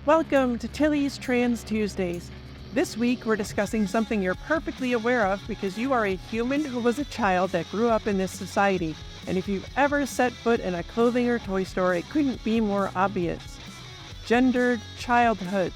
Welcome to Tilly's Trans Tuesdays. This week we're discussing something you're perfectly aware of because you are a human who was a child that grew up in this society. And if you've ever set foot in a clothing or toy store, it couldn't be more obvious. Gendered childhood.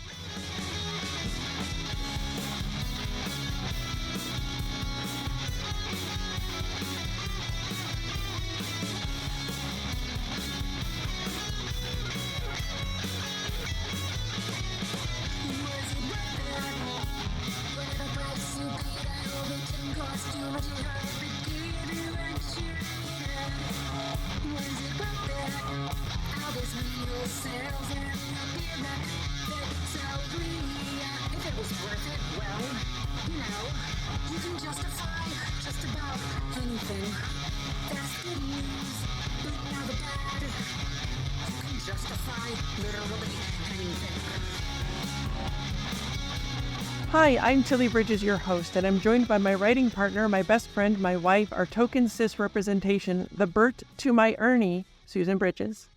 Hi, I'm Tilly Bridges, your host, and I'm joined by my writing partner, my best friend, my wife, our token cis representation, the Bert to my Ernie, Susan Bridges.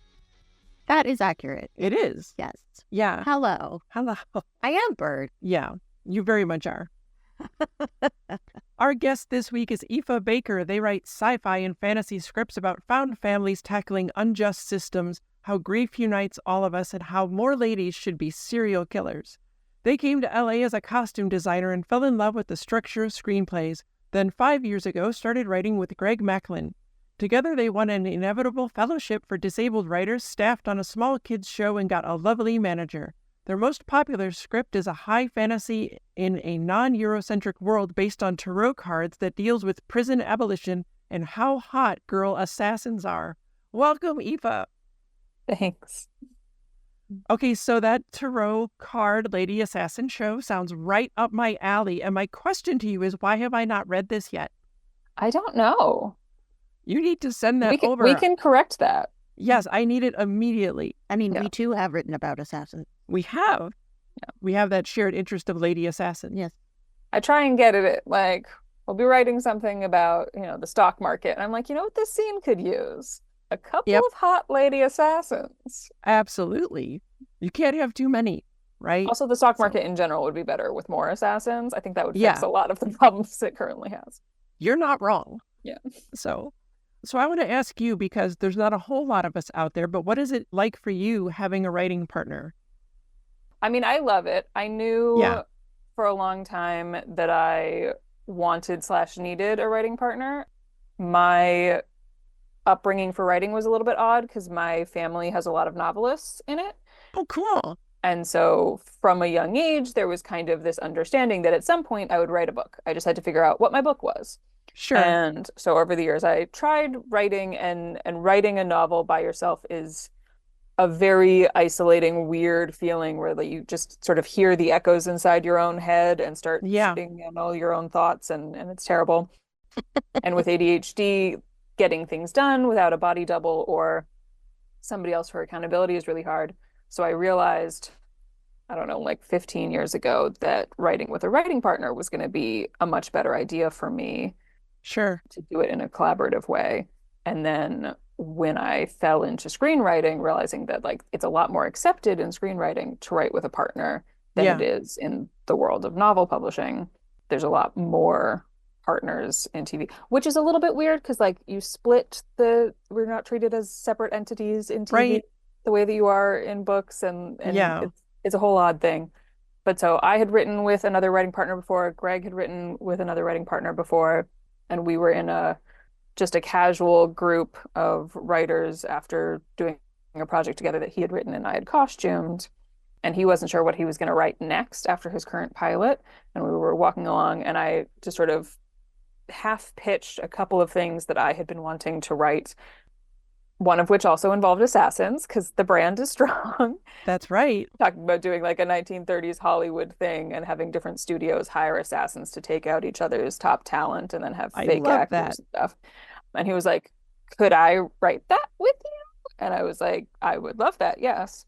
That is accurate. It is. Yes. Yeah. Hello. Hello. I am Bert. Yeah, you very much are. Our guest this week is Aoife Baker. They write sci-fi and fantasy scripts about found families tackling unjust systems, how grief unites all of us, and how more ladies should be serial killers. They came to LA as a costume designer and fell in love with the structure of screenplays, then 5 years ago started writing with Greg Macklin. Together they won an inevitable fellowship for disabled writers, staffed on a small kids show, and got a lovely manager. Their most popular script is a high fantasy in a non-Eurocentric world based on tarot cards that deals with prison abolition and how hot girl assassins are. Welcome, Aoife. Thanks. Okay, so that tarot card lady assassin show sounds right up my alley. And my question to you is, why have I not read this yet? I don't know. You need to send that over. We can correct that. Yes, I need it immediately. I mean, we too have written about assassins. We have. Yeah. We have that shared interest of lady assassin. Yes. I try and get it, like, we'll be writing something about, the stock market. And I'm like, you know what this scene could use? A couple of hot lady assassins. Absolutely. You can't have too many, right? Also, the stock market in general would be better with more assassins. I think that would fix a lot of the problems it currently has. You're not wrong. Yeah. So I want to ask you, because there's not a whole lot of us out there, but what is it like for you having a writing partner? I mean, I love it. I knew for a long time that I wanted/needed a writing partner. My upbringing for writing was a little bit odd because my family has a lot of novelists in it. Oh, cool. And so from a young age, there was kind of this understanding that at some point I would write a book. I just had to figure out what my book was. Sure. And so over the years, I tried writing, and writing a novel by yourself is a very isolating, weird feeling where you just sort of hear the echoes inside your own head and start shitting on all your own thoughts, and it's terrible. And with ADHD, getting things done without a body double or somebody else for accountability is really hard. So I realized, I don't know, like 15 years ago, that writing with a writing partner was going to be a much better idea for me. Sure. To do it in a collaborative way. And then when I fell into screenwriting, realizing that it's a lot more accepted in screenwriting to write with a partner than it is in the world of novel publishing. There's a lot more partners in TV, which is a little bit weird because you split we're not treated as separate entities in TV the way that you are in books, and it's a whole odd thing. But so I had written with another writing partner before, Greg had written with another writing partner before, and we were in just a casual group of writers after doing a project together that he had written and I had costumed. And he wasn't sure what he was going to write next after his current pilot. And we were walking along, and I just sort of half pitched a couple of things that I had been wanting to write, one of which also involved assassins because the brand is strong. That's right. Talking about doing a 1930s Hollywood thing and having different studios hire assassins to take out each other's top talent and then have fake actors and stuff. And he was like, could I write that with you? And I was like, I would love that, yes.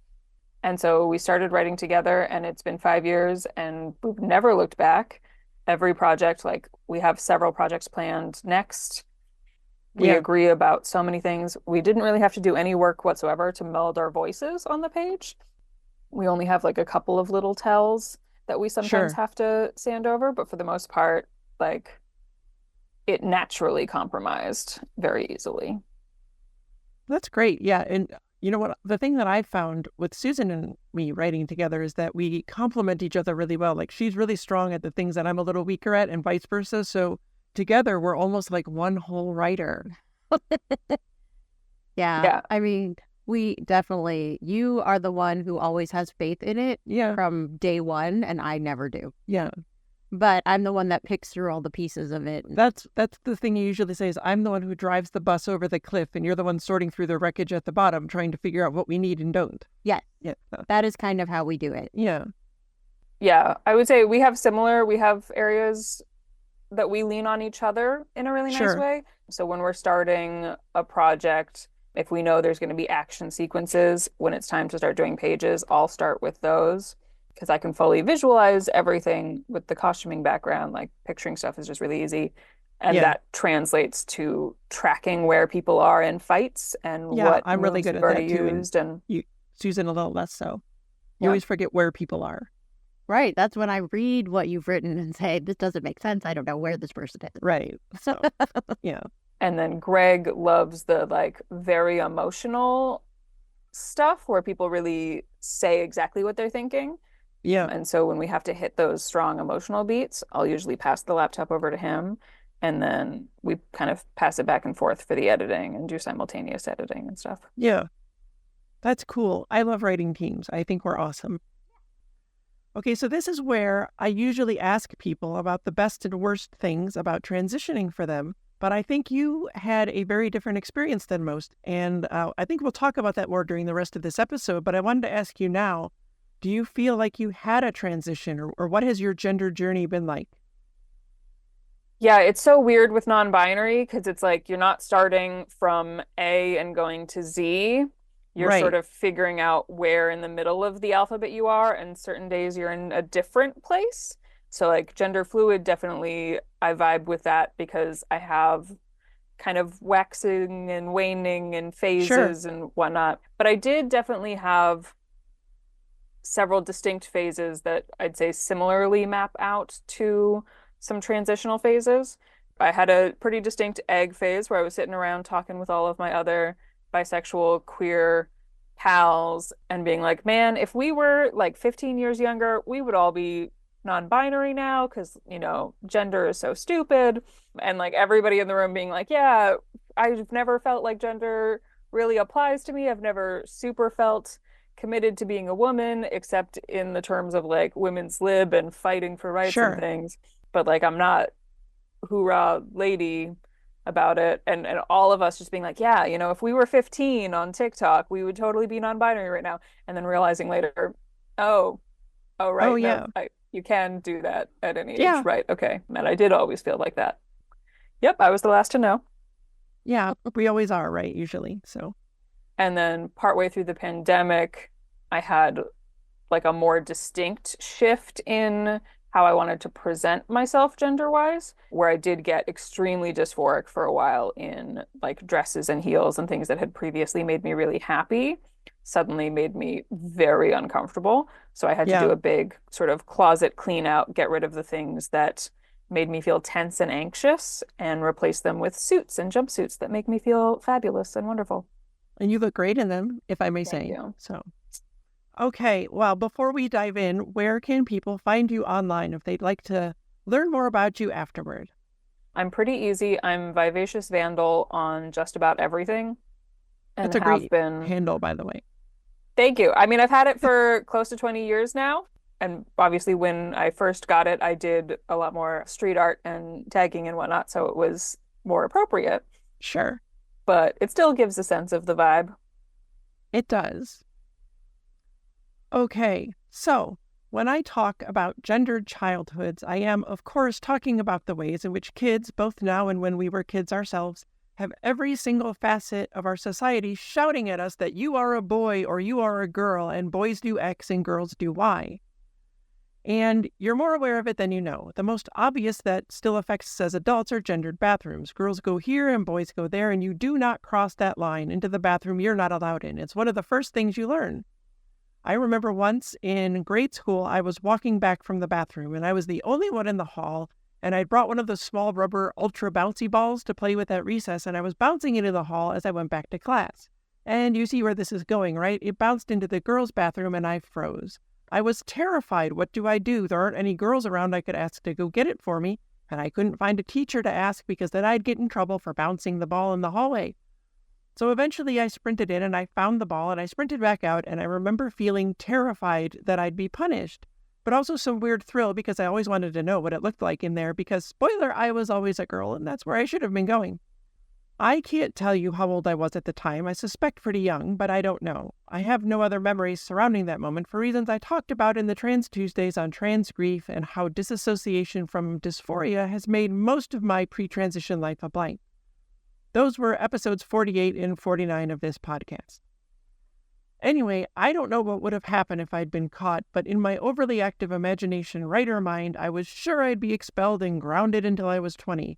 And so we started writing together, and it's been 5 years, and we've never looked back. Every project, we have several projects planned next. We agree about so many things. We didn't really have to do any work whatsoever to meld our voices on the page. We only have like a couple of little tells that we sometimes Sure. have to sand over, but for the most part, like it naturally compromised very easily. That's great. Yeah. And you know what? The thing that I found with Susan and me writing together is that we complement each other really well. Like she's really strong at the things that I'm a little weaker at and vice versa. So together we're almost like one whole writer. Yeah. Yeah. I mean, we definitely, you are the one who always has faith in it Yeah. from day one, and I never do. Yeah. But I'm the one that picks through all the pieces of it. That's the thing you usually say is I'm the one who drives the bus over the cliff and you're the one sorting through the wreckage at the bottom trying to figure out what we need and don't. Yes. Yeah. That is kind of how we do it. Yeah. Yeah. I would say we have areas that we lean on each other in a really nice Sure. way. So when we're starting a project, if we know there's going to be action sequences, when it's time to start doing pages, I'll start with those because I can fully visualize everything with the costuming background. Like picturing stuff is just really easy. And Yeah. that translates to tracking where people are in fights and Yeah, what I'm really moves good you've at already that too. And used. And Susan a little less so. You Yeah. always forget where people are. Right. That's when I read what you've written and say, this doesn't make sense. I don't know where this person is. Right. So, yeah. And then Greg loves the like very emotional stuff where people really say exactly what they're thinking. Yeah. And so when we have to hit those strong emotional beats, I'll usually pass the laptop over to him. And then we kind of pass it back and forth for the editing and do simultaneous editing and stuff. Yeah. That's cool. I love writing teams. I think we're awesome. Okay, so this is where I usually ask people about the best and worst things about transitioning for them. But I think you had a very different experience than most. And I think we'll talk about that more during the rest of this episode. But I wanted to ask you now, do you feel like you had a transition or what has your gender journey been like? Yeah, it's so weird with non-binary because it's like you're not starting from A and going to Z. You're Right. sort of figuring out where in the middle of the alphabet you are, and certain days you're in a different place. So like gender fluid, definitely I vibe with that because I have kind of waxing and waning and phases and whatnot. But I did definitely have several distinct phases that I'd say similarly map out to some transitional phases. I had a pretty distinct egg phase where I was sitting around talking with all of my other bisexual, queer pals and being like, man, if we were like 15 years younger, we would all be non-binary now because, you know, gender is so stupid. And like everybody in the room being like, yeah, I've never felt like gender really applies to me. I've never super felt committed to being a woman, except in the terms of like women's lib and fighting for rights Sure. and things. But like, I'm not hoorah lady about it. And all of us just being like, yeah, you know, if we were 15 on TikTok, we would totally be non-binary right now. And then realizing later, oh, right. Oh, no, yeah. you can do that at any Yeah. age. Right. Okay. And I did always feel like that. Yep. I was the last to know. Yeah, we always are, right? Usually. So, And then partway through the pandemic, I had like a more distinct shift in how I wanted to present myself gender-wise, where I did get extremely dysphoric for a while in like dresses and heels and things that had previously made me really happy, suddenly made me very uncomfortable. So I had to Yeah. do a big sort of closet clean out, get rid of the things that made me feel tense and anxious and replace them with suits and jumpsuits that make me feel fabulous and wonderful. and you look great in them, if I may Thank say. you. So, okay. Well, before we dive in, where can people find you online if they'd like to learn more about you afterward? I'm pretty easy. I'm Vivacious Vandal on just about everything and That's a have great been. handle, by the way. Thank you. I mean, I've had it for close to 20 years now. And obviously, when I first got it, I did a lot more street art and tagging and whatnot. So it was more appropriate, Sure, but it still gives a sense of the vibe. it does. Okay, so when I talk about gendered childhoods, I am, of course, talking about the ways in which kids, both now and when we were kids ourselves, have every single facet of our society shouting at us that you are a boy or you are a girl and boys do X and girls do Y. And you're more aware of it than you know. The most obvious that still affects us as adults are gendered bathrooms. Girls go here and boys go there, and you do not cross that line into the bathroom you're not allowed in. It's one of the first things you learn. I remember once in grade school, I was walking back from the bathroom and I was the only one in the hall. And I brought one of those small rubber ultra bouncy balls to play with at recess. And I was bouncing it in the hall as I went back to class. And you see where this is going, right? It bounced into the girls' bathroom and I froze. I was terrified. What do I do? There aren't any girls around I could ask to go get it for me. And I couldn't find a teacher to ask because then I'd get in trouble for bouncing the ball in the hallway. So eventually I sprinted in and I found the ball and I sprinted back out, and I remember feeling terrified that I'd be punished, but also some weird thrill because I always wanted to know what it looked like in there because, spoiler, I was always a girl and that's where I should have been going. I can't tell you how old I was at the time. I suspect pretty young, but I don't know. I have no other memories surrounding that moment for reasons I talked about in the Trans Tuesdays on trans grief and how disassociation from dysphoria has made most of my pre-transition life a blank. Those were episodes 48 and 49 of this podcast. Anyway, I don't know what would have happened if I'd been caught, but in my overly active imagination writer mind, I was sure I'd be expelled and grounded until I was 20.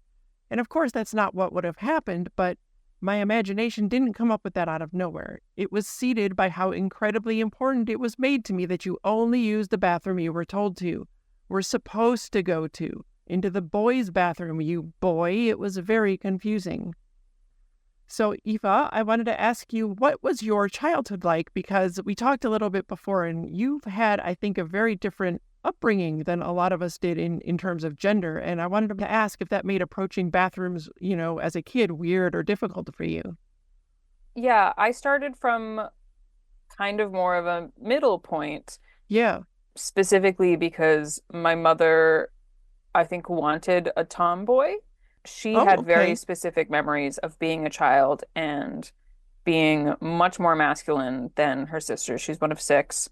And of course, that's not what would have happened, but my imagination didn't come up with that out of nowhere. It was seeded by how incredibly important it was made to me that you only use the bathroom you were told to, were supposed to go to, into the boys' bathroom, you boy. It was very confusing. So, Aoife, I wanted to ask you, what was your childhood like? Because we talked a little bit before, and you've had, I think, a very different upbringing than a lot of us did in terms of gender. And I wanted to ask if that made approaching bathrooms, as a kid weird or difficult for you. Yeah, I started from kind of more of a middle point. Yeah. Specifically because my mother, I think, wanted a tomboy. She had very specific memories of being a child and being much more masculine than her sister. She's one of 6,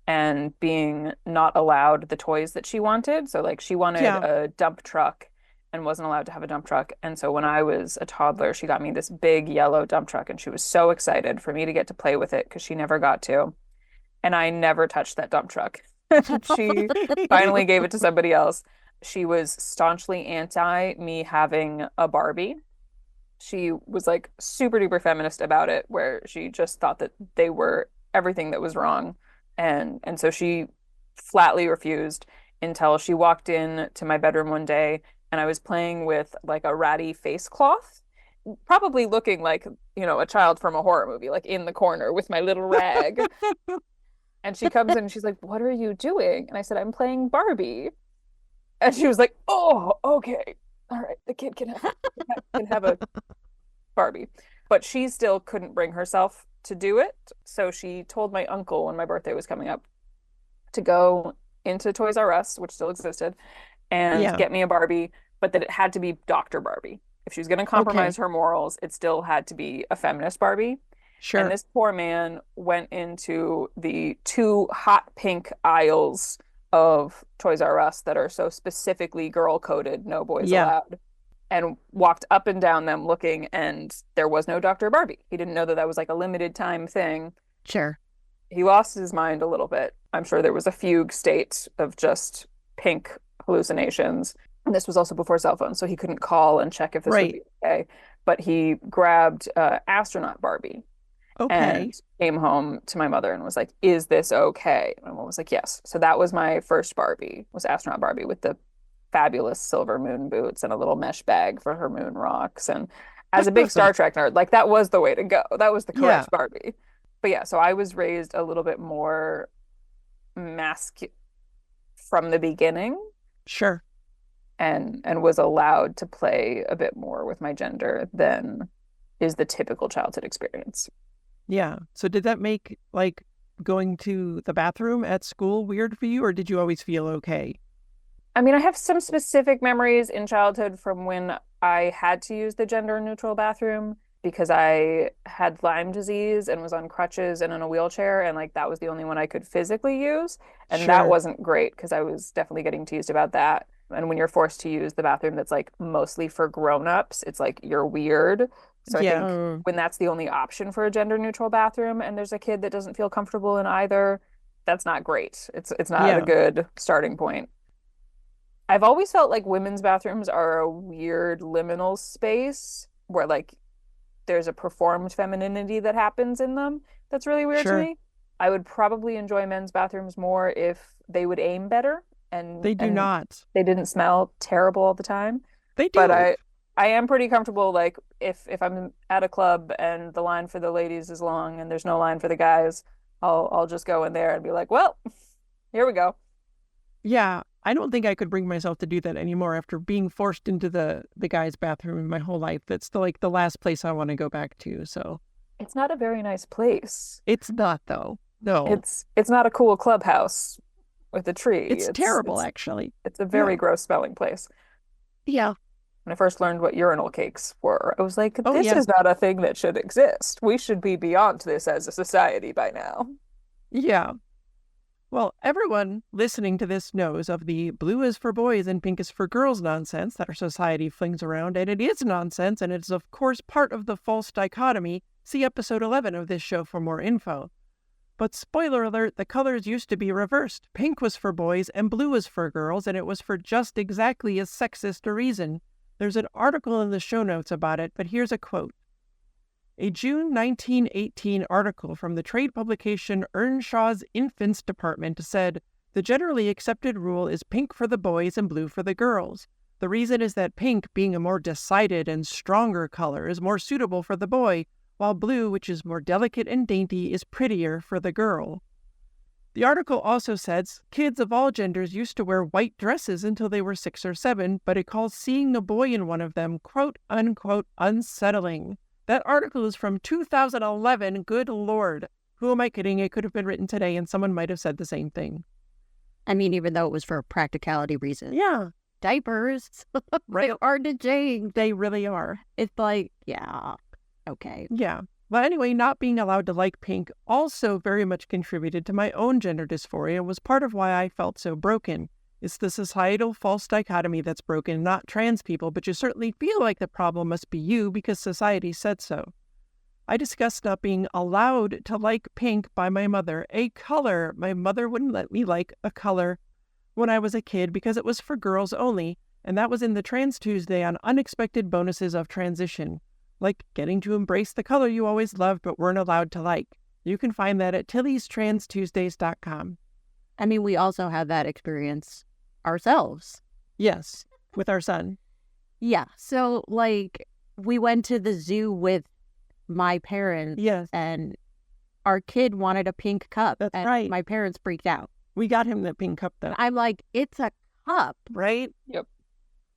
and being not allowed the toys that she wanted. So like she wanted a dump truck and wasn't allowed to have a dump truck. And so when I was a toddler, she got me this big yellow dump truck and she was so excited for me to get to play with it because she never got to. And I never touched that dump truck. She finally gave it to somebody else. She was staunchly anti me having a Barbie. She was like super duper feminist about it, where she just thought that they were everything that was wrong. And so she flatly refused until she walked in to my bedroom one day and I was playing with like a ratty face cloth, probably looking like, a child from a horror movie, like in the corner with my little rag. And she comes in and she's like, "What are you doing?" And I said, "I'm playing Barbie." And she was like, "Oh, okay. All right. The kid can have a Barbie." But she still couldn't bring herself to do it. So she told my uncle when my birthday was coming up to go into Toys R Us, which still existed, and get me a Barbie, but that it had to be Dr. Barbie. If she was going to compromise her morals, it still had to be a feminist Barbie. Sure. And this poor man went into the 2 hot pink aisles of Toys R Us that are so specifically girl coded, no boys allowed, and walked up and down them looking, and there was no Dr. Barbie. He didn't know that that was like a limited time thing. Sure. He lost his mind a little bit. I'm sure there was a fugue state of just pink hallucinations. And this was also before cell phones, so he couldn't call and check if this would be okay. But he grabbed astronaut Barbie and came home to my mother and was like, "Is this okay?" And my mom was like, "Yes." So that was my first Barbie, was astronaut Barbie with the fabulous silver moon boots and a little mesh bag for her moon rocks. And as a big Star Trek nerd, like that was the way to go. That was the correct Barbie. But yeah, so I was raised a little bit more masculine from the beginning. Sure. And was allowed to play a bit more with my gender than is the typical childhood experience. Yeah. So did that make like going to the bathroom at school weird for you, or did you always feel okay? I mean, I have some specific memories in childhood from when I had to use the gender neutral bathroom because I had Lyme disease and was on crutches and in a wheelchair, and like that was the only one I could physically use. And that wasn't great because I was definitely getting teased about that. And when you're forced to use the bathroom that's like mostly for grown-ups, it's like you're weird. So I think when that's the only option for a gender neutral bathroom and there's a kid that doesn't feel comfortable in either, that's not great. It's not a good starting point. I've always felt like women's bathrooms are a weird liminal space where like there's a performed femininity that happens in them. That's really weird to me. I would probably enjoy men's bathrooms more if they would aim better They do and not. they didn't smell terrible all the time. They But do. I am pretty comfortable, like if I'm at a club and the line for the ladies is long and there's no line for the guys, I'll just go in there and be like, well, here we go. Yeah, I don't think I could bring myself to do that anymore after being forced into the guy's bathroom my whole life. That's the last place I want to go back to. So It's not a very nice place. it's not though. No, It's not a cool clubhouse with a tree. it's terrible actually. It's a very Yeah. gross smelling place. Yeah. When I first learned what urinal cakes were, I was like, Oh, this yeah. is not a thing that should exist. We should be beyond this as a society by now. Yeah. Well, everyone listening to this knows of the blue is for boys and pink is for girls nonsense that our society flings around, and it is nonsense, and it's of course part of the false dichotomy. See episode 11 of this show for more info. But spoiler alert, the colors used to be reversed. Pink was for boys and blue was for girls, and it was for just exactly as sexist a reason. There's an article in the show notes about it, but here's a quote. A June 1918 article from the trade publication Earnshaw's Infants Department said, the generally accepted rule is pink for the boys and blue for the girls. The reason is that pink, being a more decided and stronger color, is more suitable for the boy, while blue, which is more delicate and dainty, is prettier for the girl. The article also says kids of all genders used to wear white dresses until they were 6 or 7, but it calls seeing a boy in one of them, quote, unquote, unsettling. That article is from 2011. Good Lord. Who am I kidding? It could have been written today and someone might have said the same thing. I mean, even though it was for practicality reasons. Yeah. Diapers. Right. They're hard to change. They really are. It's like, yeah, okay. Yeah. Well, anyway, not being allowed to like pink also very much contributed to my own gender dysphoria and was part of why I felt so broken. It's the societal false dichotomy that's broken, not trans people, but you certainly feel like the problem must be you because society said so. I discussed not being allowed to like pink by my mother, a color. My mother wouldn't let me like a color when I was a kid because it was for girls only, and that was in the Trans Tuesday on unexpected bonuses of transition, like getting to embrace the color you always loved but weren't allowed to like. You can find that at tillystranstuesdays.com. I mean, we also had that experience ourselves. Yes, with our son. Yeah. So, like, we went to the zoo with my parents. Yes. And our kid wanted a pink cup. That's and right. My parents freaked out. We got him the pink cup, though. I'm like, it's a cup. Right? Yep.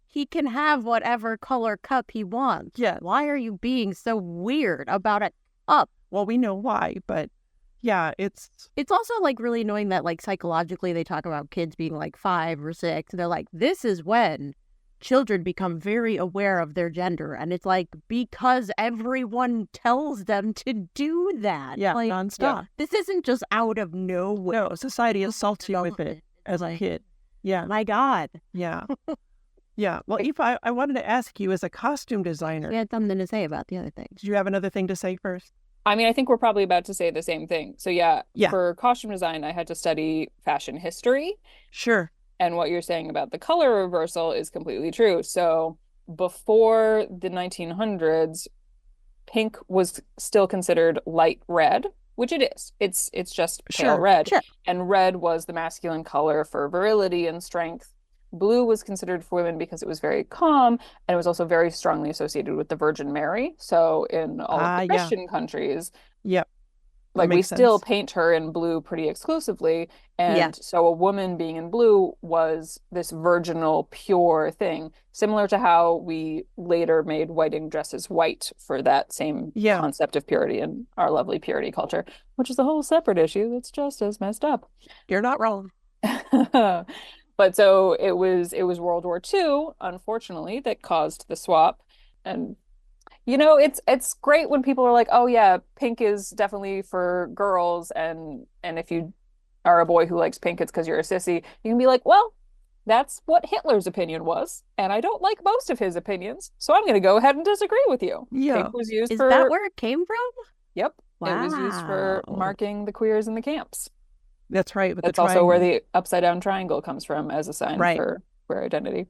He can have whatever color cup he wants. Yes. Why are you being so weird about a cup? Well, we know why, but yeah, it's also like really annoying that like psychologically they talk about kids being like 5 or 6. And they're like, this is when children become very aware of their gender. And it's like, because everyone tells them to do that. yeah, like, nonstop. this isn't just out of nowhere. No, society assaults you with it as a kid. Yeah, My God. yeah. Yeah. Well, Aoife, I wanted to ask you as a costume designer, We had something to say about the other things. do you have another thing to say first? I mean, I think we're probably about to say the same thing. So yeah, Yeah. for costume design, I had to study fashion history. Sure. And what you're saying about the color reversal is completely true. So before the 1900s, pink was still considered light red, which it is. It's just pale Sure, red. sure. And red was the masculine color for virility and strength. Blue was considered for women because it was very calm, and it was also very strongly associated with the Virgin Mary. So in all of the Yeah. Christian countries, Yep. That like we makes still sense. paint her in blue pretty exclusively. And Yeah. so a woman being in blue was this virginal, pure thing, similar to how we later made wedding dresses white for that same Yeah. concept of purity in our lovely purity culture, which is a whole separate issue that's just as messed up. You're not wrong. But so it was World War II, unfortunately, that caused the swap. And it's great when people are like, "Oh yeah, pink is definitely for girls," and if you are a boy who likes pink, it's because you're a sissy. You can be like, "Well, that's what Hitler's opinion was, and I don't like most of his opinions, so I'm going to go ahead and disagree with you." Yeah. Pink was used Is for that where it came from? Yep. It was used for Wow. marking the queers in the camps. That's right. With That's the also where triangle. the upside down triangle comes from as a sign Right. for queer identity.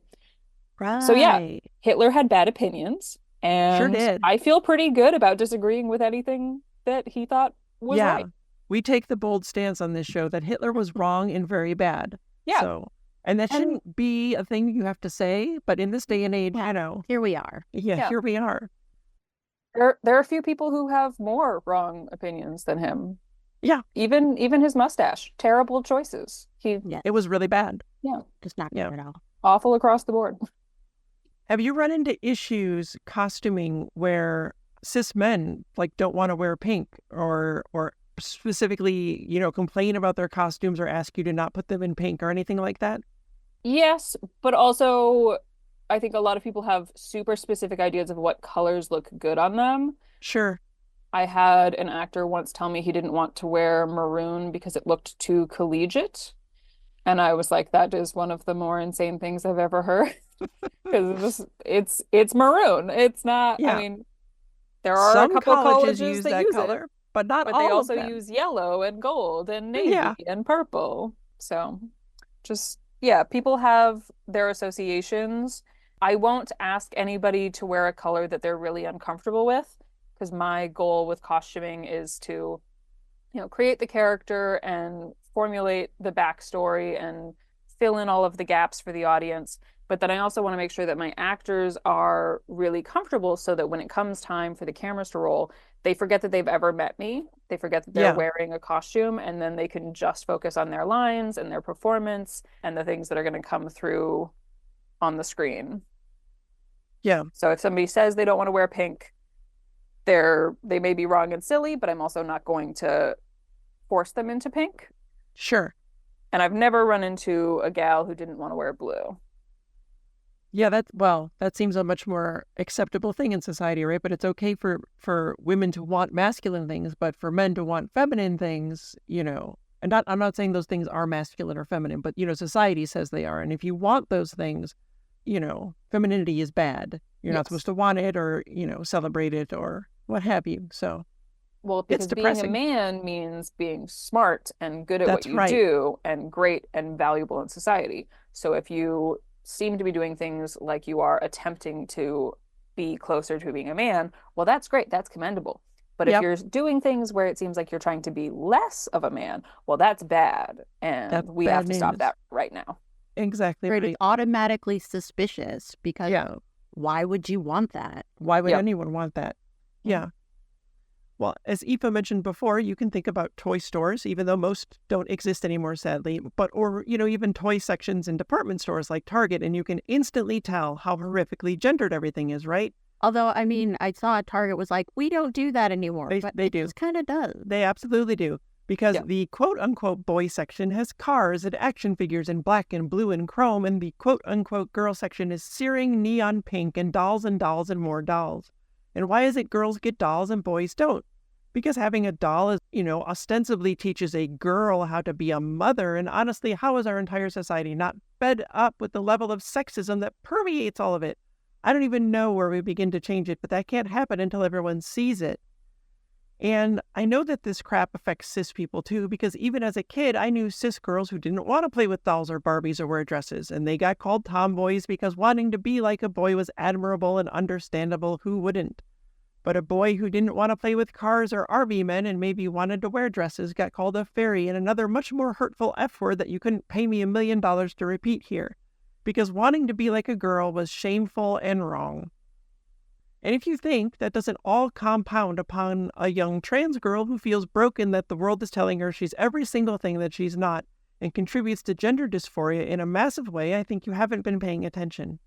Right. So yeah, Hitler had bad opinions, and did. I feel pretty good about disagreeing with anything that he thought was Yeah. right. we take the bold stance on this show that Hitler was wrong and very bad. Yeah. So, and that shouldn't be a thing you have to say, but in this day and age, here we are. Yeah, here we are. There are a few people who have more wrong opinions than him. Yeah. Even his mustache. Terrible choices. It was really bad. Yeah. Just not good at all. Awful across the board. Have you run into issues costuming where cis men don't want to wear pink or specifically, complain about their costumes or ask you to not put them in pink or anything like that? Yes, but also I think a lot of people have super specific ideas of what colors look good on them. Sure. I had an actor once tell me he didn't want to wear maroon because it looked too collegiate. And I was like, that is one of the more insane things I've ever heard. Because it's maroon. It's not, I mean, there are some a couple colleges use that use color, it, but not but all they also of them. use yellow and gold and navy and purple. So just, people have their associations. I won't ask anybody to wear a color that they're really uncomfortable with, because my goal with costuming is to, create the character and formulate the backstory and fill in all of the gaps for the audience. But then I also want to make sure that my actors are really comfortable so that when it comes time for the cameras to roll, they forget that they've ever met me. They forget that they're wearing a costume, and then they can just focus on their lines and their performance and the things that are going to come through on the screen. Yeah. So if somebody says they don't want to wear pink, they may be wrong and silly, but I'm also not going to force them into pink. Sure. And I've never run into a gal who didn't want to wear blue. Yeah, that seems a much more acceptable thing in society, right? But it's okay for women to want masculine things, but for men to want feminine things, and I'm not saying those things are masculine or feminine, but society says they are. And if you want those things, femininity is bad. You're not supposed to want it or, celebrate it or what have you. So well, because it's depressing. Being a man means being smart and good at what you do and great and valuable in society. So if you seem to be doing things like you are attempting to be closer to being a man, well, that's great. That's commendable. But if you're doing things where it seems like you're trying to be less of a man, well, that's bad. And we have to stop that right now. Exactly. Right. It's automatically suspicious because why would you want that? Why would anyone want that? Yeah. Well, as Aoife mentioned before, you can think about toy stores, even though most don't exist anymore, sadly, or even toy sections in department stores like Target, and you can instantly tell how horrifically gendered everything is, right? Although, I mean, I saw Target was like, we don't do that anymore. They do. It kind of does. They absolutely do. Because the quote-unquote boy section has cars and action figures in black and blue and chrome, and the quote-unquote girl section is searing neon pink and dolls and more dolls. And why is it girls get dolls and boys don't? Because having a doll is, ostensibly teaches a girl how to be a mother. And honestly, how is our entire society not fed up with the level of sexism that permeates all of it? I don't even know where we begin to change it, but that can't happen until everyone sees it. And I know that this crap affects cis people too, because even as a kid, I knew cis girls who didn't want to play with dolls or Barbies or wear dresses, and they got called tomboys because wanting to be like a boy was admirable and understandable. Who wouldn't? But a boy who didn't want to play with cars or RV men and maybe wanted to wear dresses got called a fairy and another much more hurtful F word that you couldn't pay me $1 million to repeat here, because wanting to be like a girl was shameful and wrong. And if you think that doesn't all compound upon a young trans girl who feels broken that the world is telling her she's every single thing that she's not and contributes to gender dysphoria in a massive way, I think you haven't been paying attention.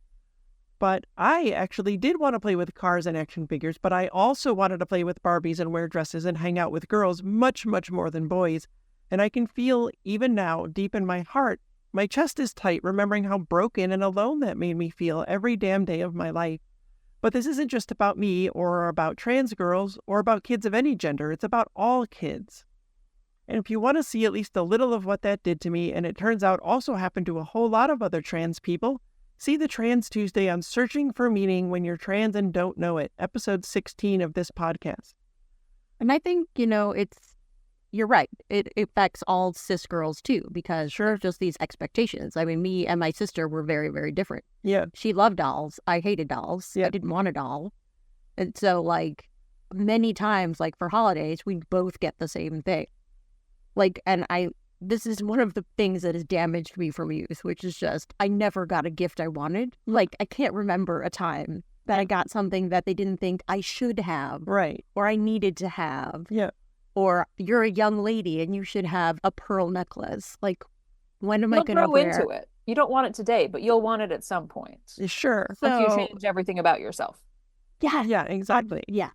But I actually did want to play with cars and action figures, but I also wanted to play with Barbies and wear dresses and hang out with girls much, much more than boys. And I can feel, even now, deep in my heart, my chest is tight remembering how broken and alone that made me feel every damn day of my life. But this isn't just about me or about trans girls or about kids of any gender. It's about all kids. And if you want to see at least a little of what that did to me, and it turns out also happened to a whole lot of other trans people, see the Trans Tuesday on Searching for Meaning When You're Trans and Don't Know It, episode 16 of this podcast. And I think, you're right. It affects all cis girls too, because just these expectations. I mean, me and my sister were very, very different. Yeah. She loved dolls. I hated dolls. Yeah. I didn't want a doll. And so many times, for holidays, we both get the same thing. Like, and this is one of the things that has damaged me from youth, which is just, I never got a gift I wanted. Like, I can't remember a time that I got something that they didn't think I should have. Right. Or I needed to have. Yeah. Or you're a young lady and you should have a pearl necklace. Like, when am I going to grow into it. You don't want it today, but you'll want it at some point. Sure. Once you change everything about yourself. Yeah. Yeah, exactly. Yeah.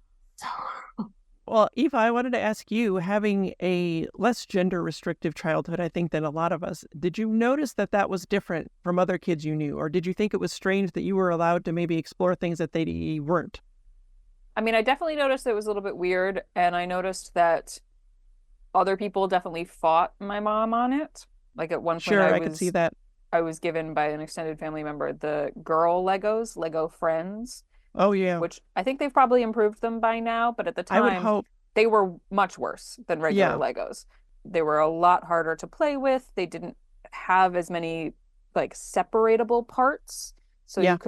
Well, Aoife, I wanted to ask you, having a less gender restrictive childhood, I think, than a lot of us, did you notice that that was different from other kids you knew? Or did you think it was strange that you were allowed to maybe explore things that they weren't? I mean, I definitely noticed it was a little bit weird. And I noticed that other people definitely fought my mom on it. Like at one point, Sure, I could see that. I was given by an extended family member the girl Legos, Lego Friends. Oh, yeah. Which I think they've probably improved them by now, but at the time, I would hope. They were much worse than regular Legos. They were a lot harder to play with. They didn't have as many like separatable parts, so you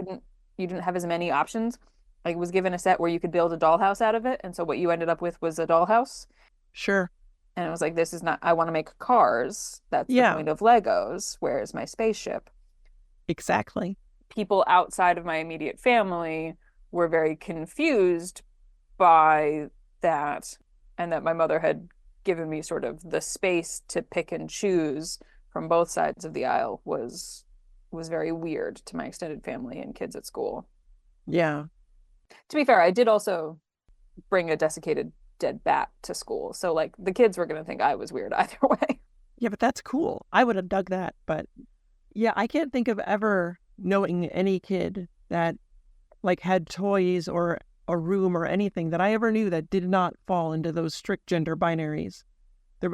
didn't have as many options. I was given a set where you could build a dollhouse out of it, and so what you ended up with was a dollhouse. Sure. And it was like, this is not, I want to make cars. That's the point of Legos. Where's my spaceship? Exactly. People outside of my immediate family were very confused by that, and that my mother had given me sort of the space to pick and choose from both sides of the aisle was very weird to my extended family and kids at school. Yeah. To be fair, I did also bring a desiccated dead bat to school, so like the kids were going to think I was weird either way. Yeah, but that's cool. I would have dug that, but yeah, I can't think of ever knowing any kid that like had toys or a room or anything that I ever knew that did not fall into those strict gender binaries.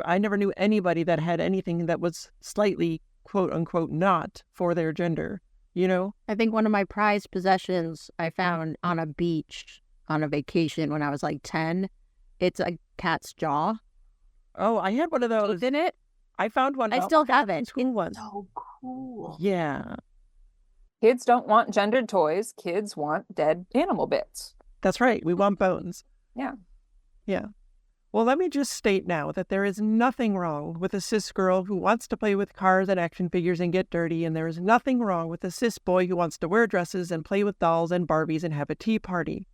I never knew anybody that had anything that was slightly, quote unquote, not for their gender, you know? I think one of my prized possessions I found on a beach on a vacation when I was like 10, it's a cat's jaw. Oh, I had one of those. In it? I found one. I still have it. School one. So cool. Yeah. Kids don't want gendered toys. Kids want dead animal bits. That's right. We want bones. Yeah. Yeah. Well, let me just state now that there is nothing wrong with a cis girl who wants to play with cars and action figures and get dirty, and there is nothing wrong with a cis boy who wants to wear dresses and play with dolls and Barbies and have a tea party.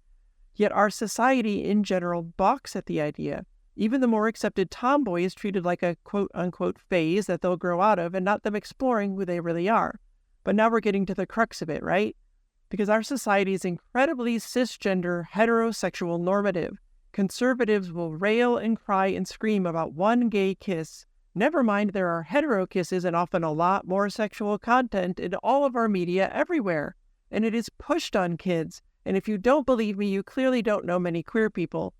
Yet our society in general balks at the idea. Even the more accepted tomboy is treated like a quote-unquote phase that they'll grow out of and not them exploring who they really are. But now we're getting to the crux of it, right? Because our society is incredibly cisgender, heterosexual normative. Conservatives will rail and cry and scream about one gay kiss. Never mind there are hetero kisses and often a lot more sexual content in all of our media everywhere. And it is pushed on kids. And if you don't believe me, you clearly don't know many queer people.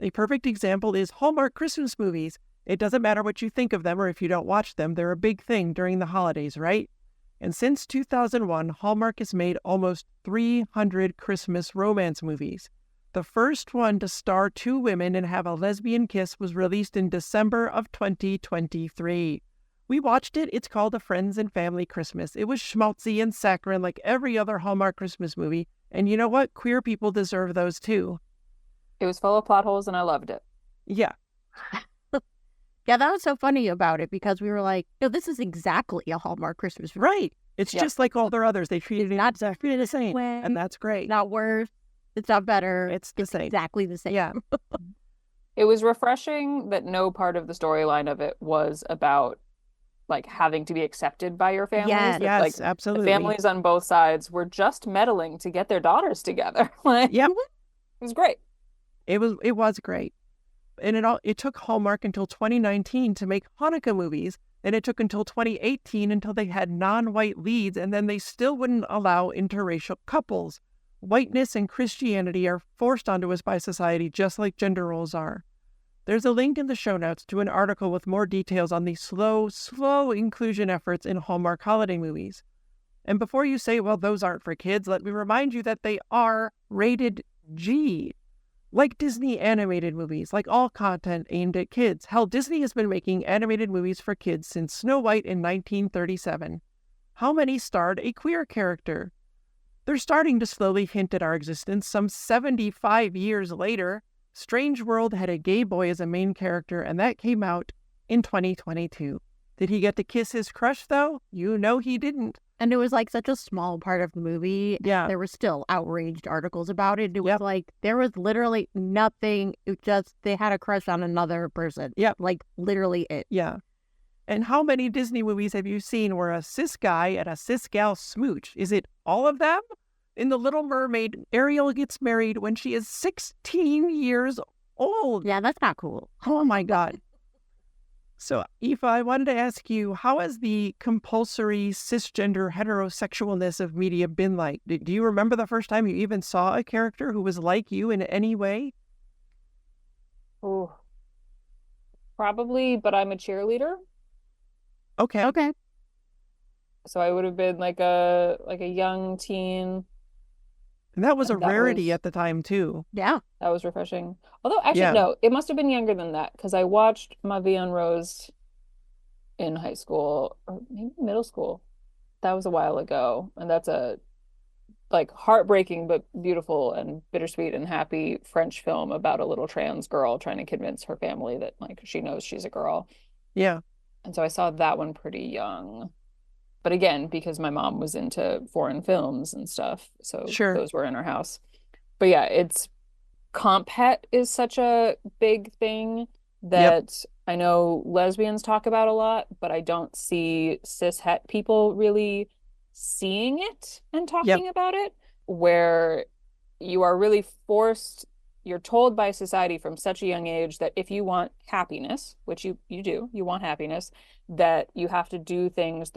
A perfect example is Hallmark Christmas movies. It doesn't matter what you think of them or if you don't watch them, they're a big thing during the holidays, right? And since 2001, Hallmark has made almost 300 Christmas romance movies. The first one to star two women and have a lesbian kiss was released in December of 2023. We watched it. It's called A Friends and Family Christmas. It was schmaltzy and saccharine like every other Hallmark Christmas movie. And you know what? Queer people deserve those too. It was full of plot holes and I loved it. Yeah. Yeah, that was so funny about it because we were like, no, this is exactly a Hallmark Christmas movie. Right. It's just like all their others. They treated it exactly the same. Way. And that's great. Not worse. It's not better. It's the same. Exactly the same. Yeah. It was refreshing that no part of the storyline of it was about like having to be accepted by your families. Yes, That, like, absolutely. The families on both sides were just meddling to get their daughters together. Like, Yep. it was great. It was great. And it took Hallmark until 2019 to make Hanukkah movies, and it took until 2018 until they had non-white leads, and then they still wouldn't allow interracial couples. Whiteness and Christianity are forced onto us by society just like gender roles are. There's a link in the show notes to an article with more details on the slow inclusion efforts in Hallmark holiday movies. And before you say, well, those aren't for kids, let me remind you that they are rated G. Like Disney animated movies, like all content aimed at kids. Hell, Disney has been making animated movies for kids since Snow White in 1937. How many starred a queer character? They're starting to slowly hint at our existence some 75 years later. Strange World had a gay boy as a main character, and that came out in 2022. Did he get to kiss his crush, though? You know he didn't. And it was like such a small part of the movie. Yeah. There were still outraged articles about it. It was Yep. like, there was literally nothing. It just, they had a crush on another person. Yep. Like, literally it. Yeah. And how many Disney movies have you seen where a cis guy and a cis gal smooch? Is it all of them? In The Little Mermaid, Ariel gets married when she is 16 years old. Yeah, that's not cool. Oh my God. So, Aoife, I wanted to ask you, how has the compulsory cisgender heterosexualness of media been like? Do you remember the first time you even saw a character who was like you in any way? Oh, probably, but I'm a cheerleader. Okay. Okay. So I would have been like a young teen. And that was a And that rarity was at the time, too. Yeah. that was refreshing. Although actually Yeah. no, it must have been younger than that because I watched Ma Vie en Rose in high school or maybe middle school. That was a while ago, and that's a like heartbreaking but beautiful and bittersweet and happy French film about a little trans girl trying to convince her family that like she knows she's a girl. Yeah. And so I saw that one pretty young. But again, because my mom was into foreign films and stuff, so Sure. those were in her house. But yeah, it's comp het is such a big thing that I know lesbians talk about a lot, but I don't see cis het people really seeing it and talking about it, where you are really forced, you're told by society from such a young age that if you want happiness, which you do, you want happiness, that you have to do things